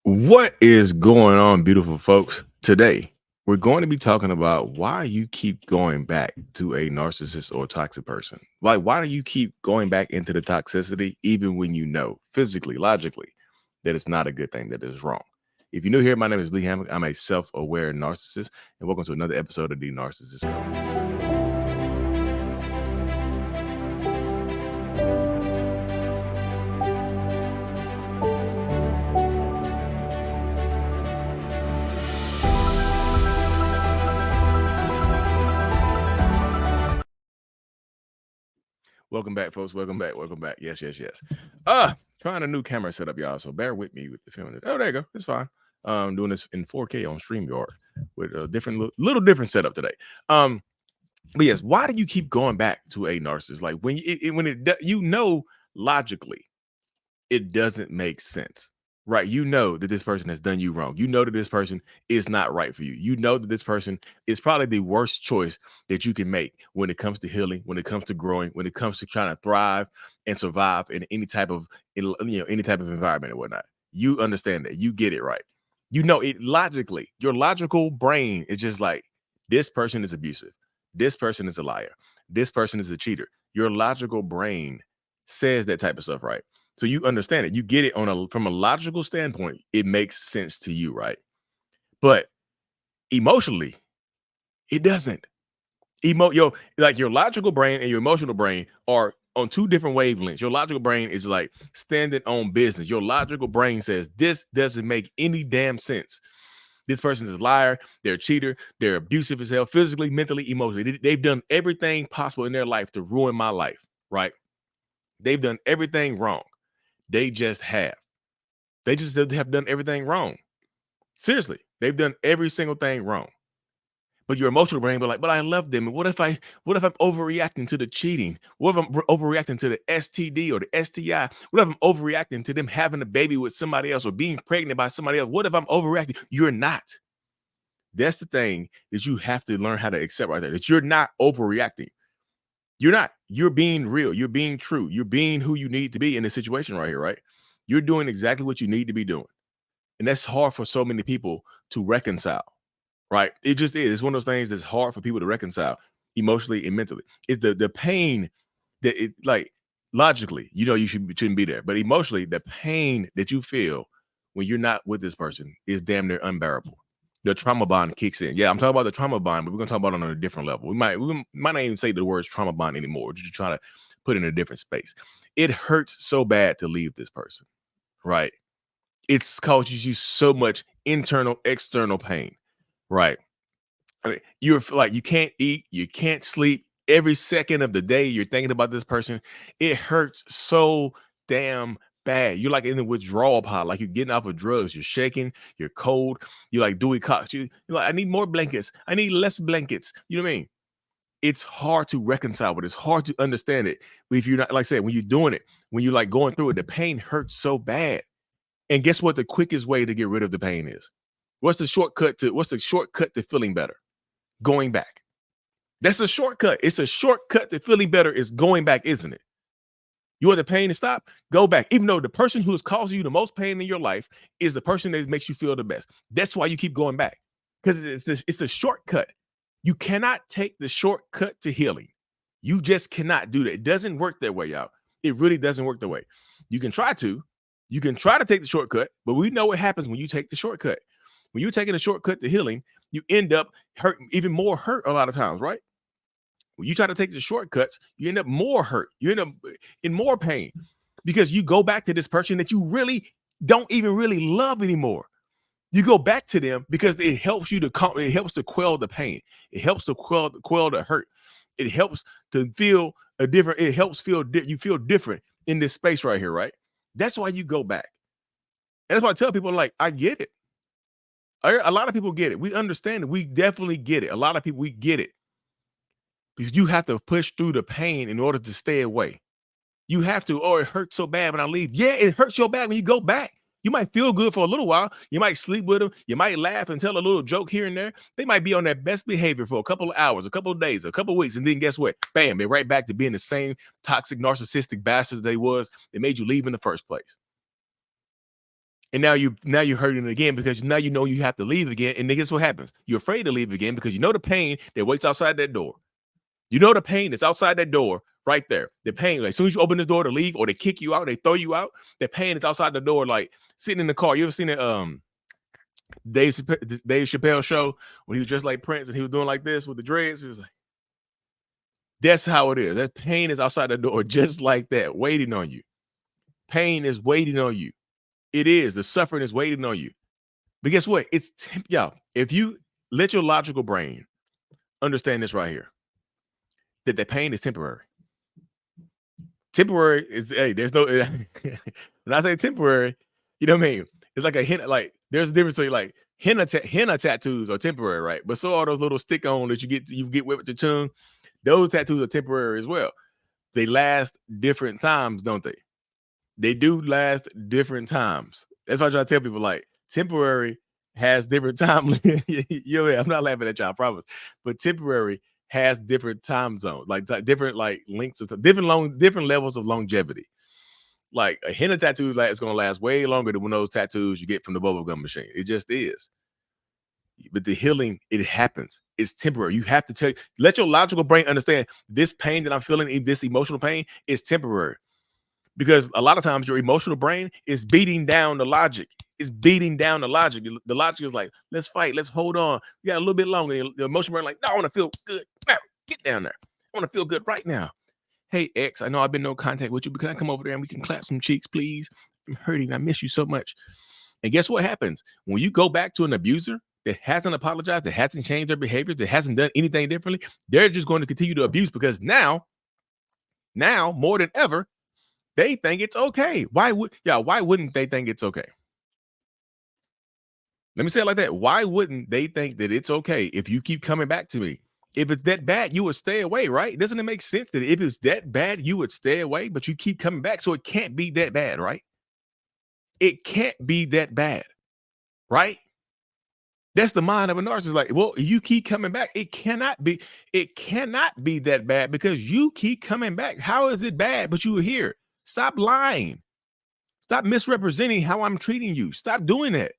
What is going on, beautiful folks? Today, we're going to be talking about why you keep going back to a narcissist or toxic person. Like, why do you keep going back into the toxicity, even when you know physically, logically, that it's not a good thing, that is wrong? If you're new here, my name is Lee Hammock. I'm a self aware narcissist, and welcome to another episode of the Narcissist Code. Welcome back, folks. Welcome back. Welcome back. Yes, yes, yes. Trying a new camera setup, y'all. So bear with me with the filming. Oh, there you go. It's fine. Doing this in 4K on StreamYard with a different, little different setup today. But yes, why do you keep going back to a narcissist? Like you know logically, it doesn't make sense, right? You know that this person has done you wrong. You know that this person is not right for you. You know that this person is probably the worst choice that you can make when it comes to healing, when it comes to growing, when it comes to trying to thrive and survive in any type of any type of environment or whatnot. You understand that. You get it, right? You know it logically. Your logical brain is just like, this person is abusive. This person is a liar. This person is a cheater. Your logical brain says that type of stuff, right? So you understand it. You get it from a logical standpoint. It makes sense to you, right? But emotionally, it doesn't. Like your logical brain and your emotional brain are on two different wavelengths. Your logical brain is like standing on business. Your logical brain says this doesn't make any damn sense. This person is a liar. They're a cheater. They're abusive as hell, physically, mentally, emotionally. They've done everything possible in their life to ruin my life, right? They've done everything wrong. They just have. They just have done everything wrong. Seriously, they've done every single thing wrong. But your emotional brain be like, but I love them. And what if I'm overreacting to the cheating? What if I'm overreacting to the STD or the STI? What if I'm overreacting to them having a baby with somebody else or being pregnant by somebody else? What if I'm overreacting? You're not. That's the thing that you have to learn how to accept right there, that you're not overreacting. You're not. You're being real. You're being true. You're being who you need to be in this situation right here, right? You're doing exactly what you need to be doing. And that's hard for so many people to reconcile, right? It just is. It's one of those things that's hard for people to reconcile emotionally and mentally. It's the pain that it, like, logically, you shouldn't be there. But emotionally, the pain that you feel when you're not with this person is damn near unbearable. The trauma bond kicks in. Yeah, I'm talking about the trauma bond, but we're gonna talk about it on a different level. We might not even say the words trauma bond anymore. We're just trying to put it in a different space. It hurts so bad to leave this person, right? It's causes you so much internal, external pain, right? I mean, you're like, you can't eat, you can't sleep. Every second of the day, you're thinking about this person. It hurts so damn bad. You're like in the withdrawal pod, like you're getting off of drugs. You're shaking, you're cold. You're like Dewey Cox. You're like, I need more blankets. I need less blankets. You know what I mean? It's hard to reconcile, but it's hard to understand it. But if you're not, like I said, when you're doing it, when you're like going through it, the pain hurts so bad. And guess what? The quickest way to get rid of the pain is? What's the shortcut to feeling better? Going back. That's a shortcut. It's a shortcut to feeling better is going back, isn't it? You want the pain to stop? Go back. Even though the person who is causing you the most pain in your life is the person that makes you feel the best. That's why you keep going back. Because it's a shortcut. You cannot take the shortcut to healing. You just cannot do that. It doesn't work that way, y'all. It really doesn't work that way. You can try to. You can try to take the shortcut, but we know what happens when you take the shortcut. When you're taking a shortcut to healing, you end up even more hurt a lot of times, right? When you try to take the shortcuts, you end up more hurt. You end up in more pain because you go back to this person that you really don't even really love anymore. You go back to them because it helps you it helps to quell the pain. It helps to quell the hurt. It helps to feel you feel different in this space right here, right? That's why you go back. And that's why I tell people, like, I get it. A lot of people get it. We understand it. We definitely get it. A lot of people, we get it. Because you have to push through the pain in order to stay away. You have to, or it hurts so bad when I leave. Yeah, it hurts so bad when you go back. You might feel good for a little while. You might sleep with them. You might laugh and tell a little joke here and there. They might be on their best behavior for a couple of hours, a couple of days, a couple of weeks. And then guess what? Bam, they're right back to being the same toxic, narcissistic bastard they was that made you leave in the first place. And now you're hurting again because now you know you have to leave again. And then guess what happens? You're afraid to leave again because you know the pain that waits outside that door. You know the pain that's outside that door right there. The pain, like as soon as you open this door to leave or they kick you out, they throw you out, the pain is outside the door, like sitting in the car. You ever seen it? Dave Chappelle show when he was dressed like Prince and he was doing like this with the dreads. He was like, that's how it is. That pain is outside the door, just like that, waiting on you. Pain is waiting on you. It is. The suffering is waiting on you. But guess what? It's y'all. If you let your logical brain understand this right here, that the pain is temporary. Temporary is, hey, there's no, when I say temporary, you know what I mean? It's like a henna, like there's a difference between like henna tattoos are temporary, right? But so are those little stick on that you get with your tongue. Those tattoos are temporary as well. They last different times, don't they? They do last different times. That's why I try to tell people, like, temporary has different time. I'm not laughing at y'all, I promise. But temporary has different time zones, like different like lengths of different levels of longevity. Like a henna tattoo is going to last way longer than one of those tattoos you get from the bubblegum machine. It just is. But the healing, it happens. It's temporary. You have to let your logical brain understand this pain that I'm feeling, this emotional pain, is temporary. Because a lot of times your emotional brain is beating down the logic. It's beating down the logic. The logic is like, let's fight. Let's hold on. We got a little bit longer. The emotional brain like, no, I want to feel good. Now, get down there. I want to feel good right now. Hey, X, I know I've been no contact with you, but can I come over there and we can clap some cheeks, please? I'm hurting. I miss you so much. And guess what happens? When you go back to an abuser that hasn't apologized, that hasn't changed their behaviors, that hasn't done anything differently, they're just going to continue to abuse because now more than ever, they think it's okay. Why wouldn't they think it's okay? Let me say it like that. Why wouldn't they think that it's okay if you keep coming back to me? If it's that bad, you would stay away, right? Doesn't it make sense that if it's that bad, you would stay away, but you keep coming back? So it can't be that bad, right? It can't be that bad, right? That's the mind of a narcissist. Like, well, you keep coming back. It cannot be that bad because you keep coming back. How is it bad? But you were here. Stop lying. Stop misrepresenting how I'm treating you. Stop doing that.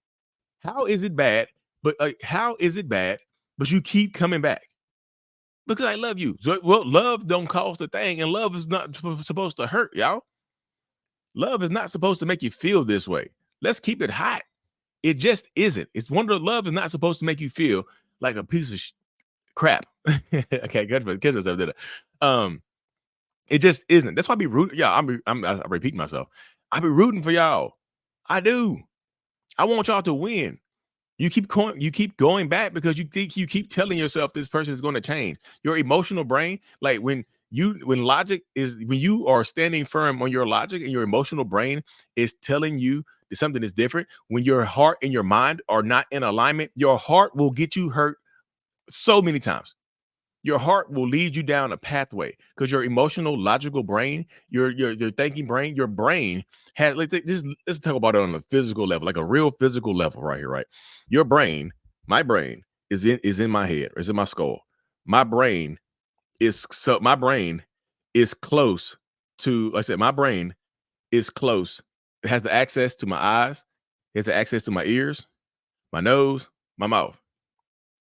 How is it bad? But you keep coming back? Because I love you. So, well, love don't cost a thing, and love is not supposed to hurt, y'all. Love is not supposed to make you feel this way. Let's keep it hot. It just isn't. It's wonder love is not supposed to make you feel like a piece of crap. Okay, good myself did it. It just isn't. That's why I be rooting. Yeah, I repeat myself. I be rooting for y'all. I do. I want y'all to win. You keep going back because you keep telling yourself this person is going to change. Your emotional brain, like when you are standing firm on your logic and your emotional brain is telling you that something is different, when your heart and your mind are not in alignment, your heart will get you hurt so many times. Your heart will lead you down a pathway because your emotional, logical brain, your thinking brain, your brain has. Let's talk about it on a physical level, like a real physical level, right here, right? Your brain, my brain, is in my head, or is in my skull. My brain is close to. Like I said, my brain is close. It has the access to my eyes. It has the access to my ears, my nose, my mouth.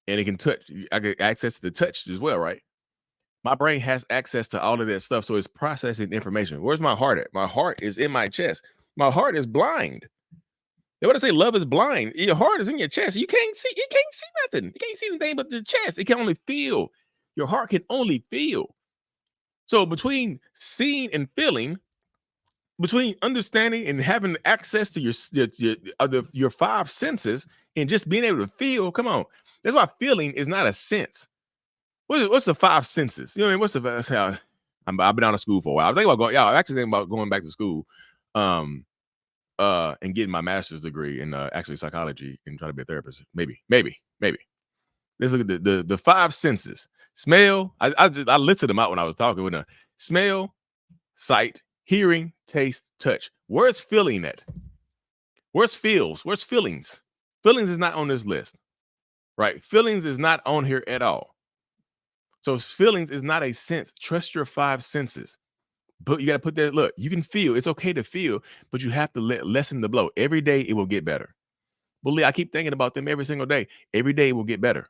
And it can touch. I get access to the touch as well, right? My brain has access to all of that stuff, so it's processing information. Where's my heart at? My heart is in my chest. My heart is blind. They want to say love is blind. Your heart is in your chest. You can't see nothing. You can't see anything but the chest. It can only feel. Your heart can only feel. So between seeing and feeling, between understanding and having access to your five senses and just being able to feel, come on. That's why feeling is not a sense. What's the five senses? You know what I mean? What's the I've been out of school for a while. I was thinking about I'm actually thinking about going back to school and getting my master's degree in actually psychology and trying to be a therapist. Maybe. Let's look at the five senses. Smell. I listed them out when I was talking with smell, sight, hearing, taste, touch. Where's feeling at? Where's feels? Where's feelings? Feelings is not on this list, right? Feelings is not on here at all. So feelings is not a sense. Trust your five senses. But you got to put that, look, you can feel, it's okay to feel, but you have to lessen the blow. Every day it will get better. Believe, I keep thinking about them every single day. Every day it will get better.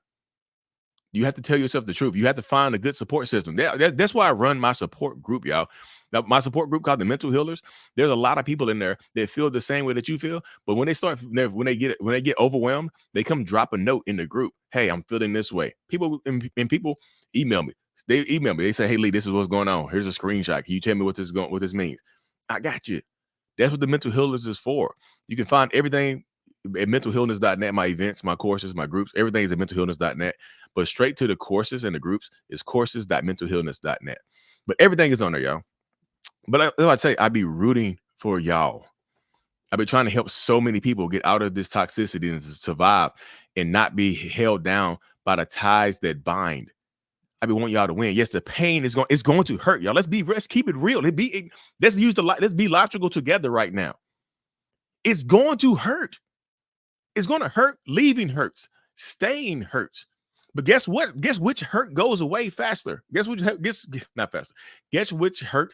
You have to tell yourself the truth. You have to find a good support system. That's why I run my support group, y'all. Now, my support group called the Mental Healers. There's a lot of people in there that feel the same way that you feel. But when they get overwhelmed, they come drop a note in the group. Hey, I'm feeling this way. People email me. They email me. They say, hey, Lee, this is what's going on. Here's a screenshot. Can you tell me what this means? I got you. That's what the Mental Healers is for. You can find everything at mentalhealness.net, my events, my courses, my groups, everything is at mentalhealness.net. But straight to the courses and the groups is courses.mentalhealness.net. But everything is on there, y'all. But I'd say I'd be rooting for y'all. I've been trying to help so many people get out of this toxicity and to survive and not be held down by the ties that bind. I want y'all to win. Yes, the pain is going to hurt, y'all. Let's keep it real. Let's be logical together right now. It's going to hurt. It's going to hurt. Leaving hurts. Staying hurts. But guess what? Guess which hurt goes away faster? Guess which not faster. Guess which hurt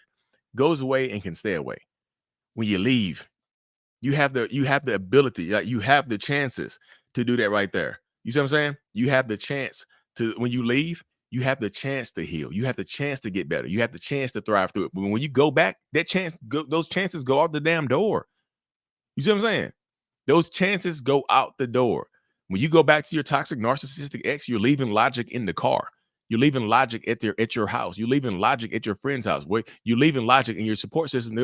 goes away and can stay away? When you leave, you have the ability, you have the chances to do that right there. You see what I'm saying? You have the chance to, when you leave, you have the chance to heal. You have the chance to get better. You have the chance to thrive through it. But when you go back, those chances go out the damn door. You see what I'm saying? Those chances go out the door. When you go back to your toxic narcissistic ex, you're leaving logic in the car. You're leaving logic at your house. You're leaving logic at your friend's house. You're leaving logic in your support system.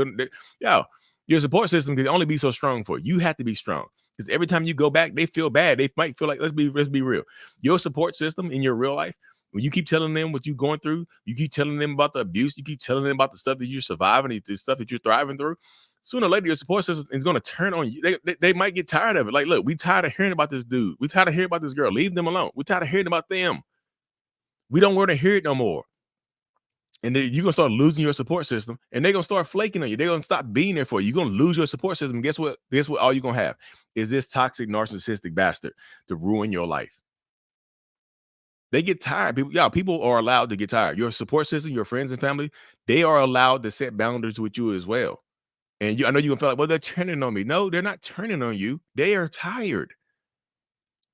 Your support system can only be so strong for you. You have to be strong, because every time you go back, they feel bad. They might feel like, let's be real. Your support system in your real life, when you keep telling them what you're going through, you keep telling them about the abuse, you keep telling them about the stuff that you're surviving, the stuff that you're thriving through, sooner or later, your support system is going to turn on you. They might get tired of it. Like, look, we tired of hearing about this dude. We tired of hearing about this girl. Leave them alone. We tired of hearing about them. We don't want to hear it no more. And then you're going to start losing your support system, and they're going to start flaking on you. They're going to stop being there for you. You're going to lose your support system. Guess what? All you're going to have is this toxic narcissistic bastard to ruin your life. They get tired. People are allowed to get tired. Your support system, your friends and family, they are allowed to set boundaries with you as well. And I know you're going to feel like, well, they're turning on me. No, they're not turning on you. They are tired.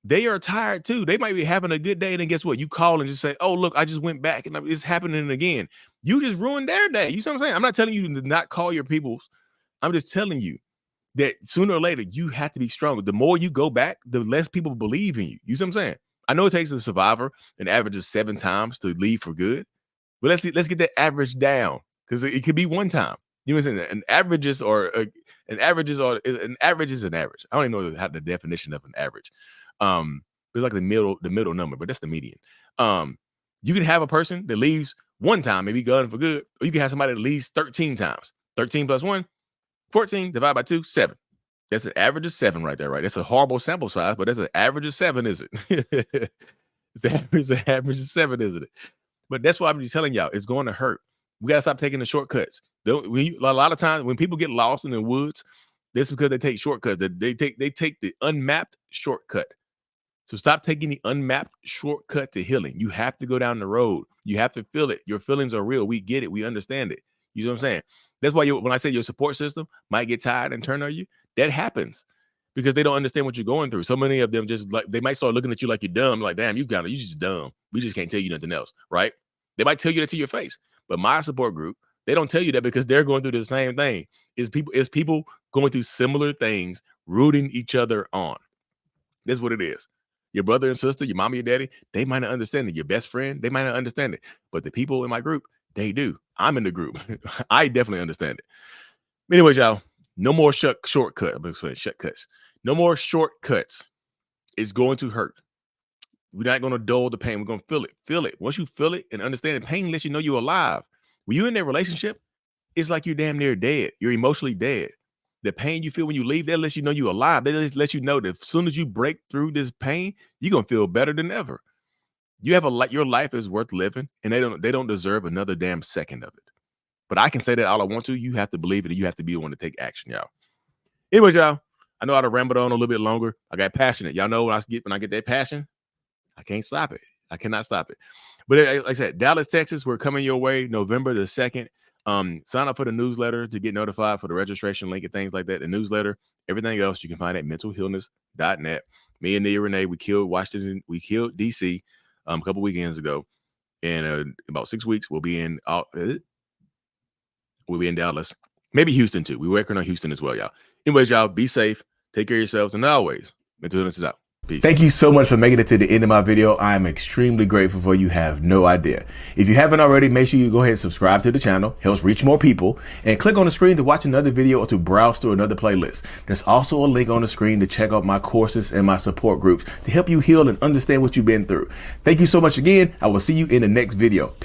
They are tired too. They might be having a good day, and then guess what? You call and just say, oh, look, I just went back and it's happening again. You just ruined their day. You see what I'm saying? I'm not telling you to not call your peoples. I'm just telling you that sooner or later, you have to be stronger. The more you go back, the less people believe in you. You see what I'm saying? I know it takes a survivor an average of 7 times to leave for good, but let's get that average down, because it could be one time. You know what I'm saying? An average is an average is an average. I don't even know how the definition of an average. It's like the middle number, but that's the median. You can have a person that leaves one time, maybe gone for good, or you can have somebody that leaves 13 times. 13 plus 1, 14, divided by 2, 7. That's an average of 7 right there, right? That's a horrible sample size, but that's an average of 7, is it? It's an average of 7, isn't it? But that's why I'm just telling y'all, it's going to hurt. We got to stop taking the shortcuts. A lot of times when people get lost in the woods, that's because they take shortcuts. They take the unmapped shortcut. So stop taking the unmapped shortcut to healing. You have to go down the road. You have to feel it. Your feelings are real. We get it. We understand it. You know what I'm saying? That's why when I say your support system might get tired and turn on you, that happens because they don't understand what you're going through. So many of them just like, they might start looking at you like you're dumb. Like, damn, you just dumb. We just can't tell you nothing else, right? They might tell you that to your face. But my support group, they don't tell you that because they're going through the same thing. Is people going through similar things, rooting each other on. That's what it is. Your brother and sister, your mama, your daddy, they might not understand it. Your best friend, they might not understand it. But the people in my group, they do. I'm in the group. I definitely understand it. Anyways, y'all, no more shortcuts. I'm going to say shortcuts. No more shortcuts. It's going to hurt. We're not going to dull the pain. We're going to feel it. Feel it. Once you feel it and understand the pain lets you know you're alive. When you're in that relationship, it's like you're damn near dead. You're emotionally dead. The pain you feel when you leave, that lets you know you're alive. That lets you know that as soon as you break through this pain, you're going to feel better than ever. You have your life is worth living, and they don't deserve another damn second of it. But I can say that all I want to. You have to believe it, and you have to be the one to take action, y'all. Anyways, y'all, I know I'd have rambled on a little bit longer. I got passionate. Y'all know when I get that passion, I can't stop it. I cannot stop it. But like I said, Dallas, Texas, we're coming your way November the 2nd. Sign up for the newsletter to get notified for the registration link and things like that. The newsletter, everything else you can find at mentalhealness.net. Me and Nia Renee, we killed DC a couple weekends ago. In about 6 weeks, we'll be in Dallas, maybe Houston too. We're working on Houston as well, y'all. Anyways, y'all, be safe, take care of yourselves, and always, Mental Healness is out. Peace. Thank you so much for making it to the end of my video. I am extremely grateful for you. Have no idea. If you haven't already, make sure you go ahead and subscribe to the channel. Helps reach more people. And click on the screen to watch another video or to browse through another playlist. There's also a link on the screen to check out my courses and my support groups to help you heal and understand what you've been through. Thank you so much again. I will see you in the next video. Peace.